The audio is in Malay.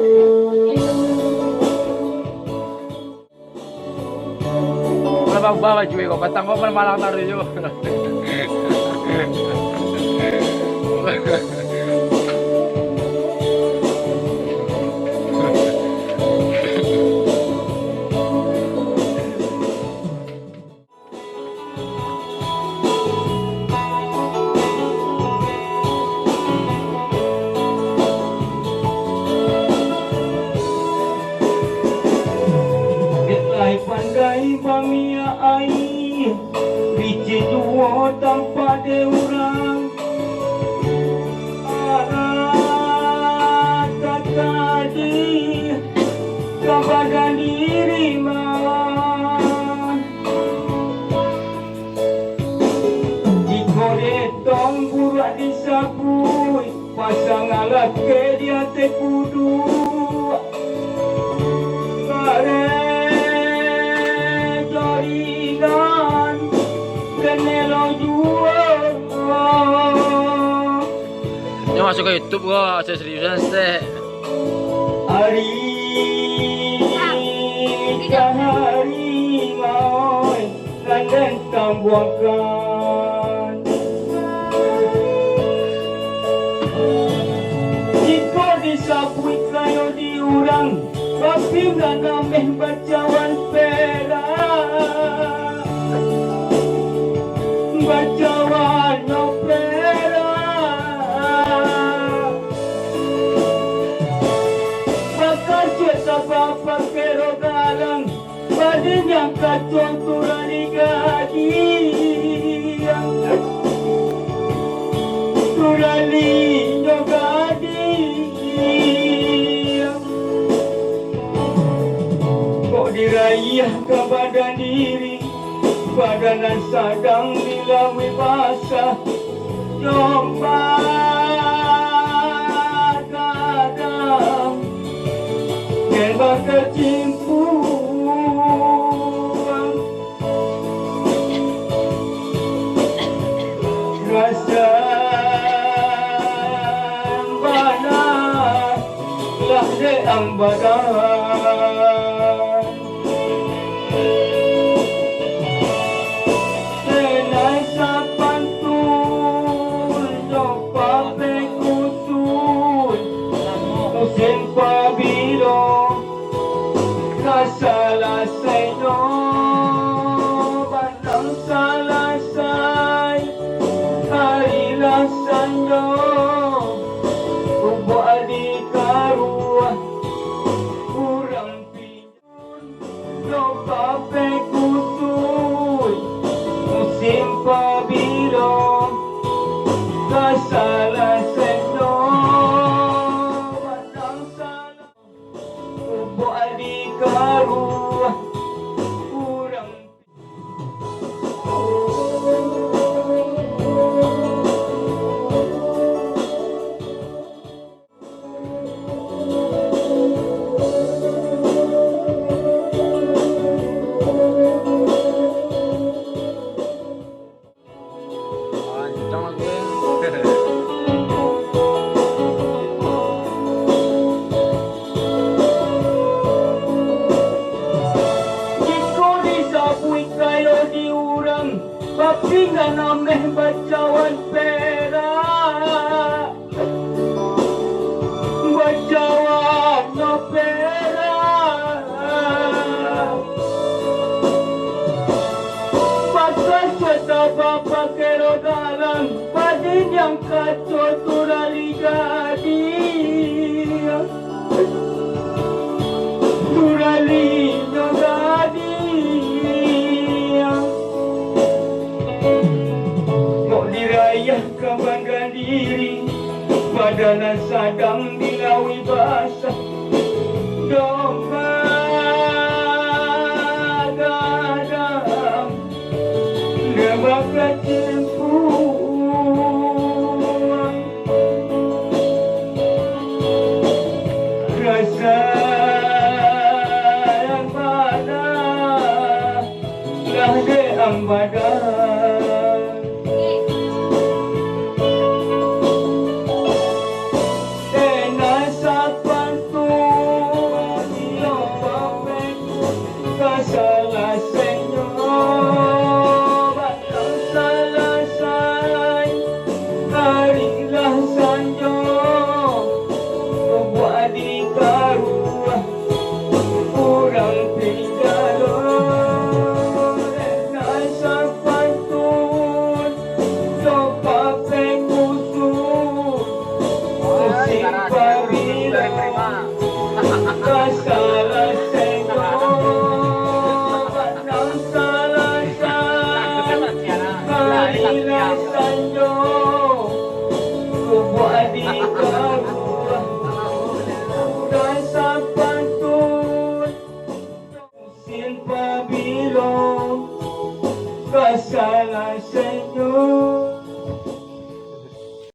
Wala bawa cuy ko, patang ko malang na rin yun. Pandai pamia ai Bici dua tanpa deurang Arat tadi kepada diri man Dikoretong burak disabui Pasang alat ke dia tekudu Nyo masuk ke YouTube gua, saya seriusan teh. Hari mau kandang tambuangkan jika disabui kayo diurang tapi nggak nambah bacawan perak bacawan perak bakal cerita bapak kero galang badin yang kacau turani gading turani gading kok dirayah ke badan diri badanan sadang dilawi basah coba kadang kebak kecimpuan rasa ambana lah de ambadan Salasay no Bandang salasay Karilasan no Ubo adi karuah Kurang pinjun No pape kusuy Musim pabilo Kasalasay no Bandang salasay Ubo adi karuah kurang Pancang aku ya. tapi nggak nambah bacawan perak bacawan no perak pasal cerita bapak kero dalam padin yang kacau turali gading turali gading dirayah kebanggaan diri badanan sadang dilawi basah domba gadang lebak kecimpuan rasa yang pada lah de ambadan Enak sapan tu di ka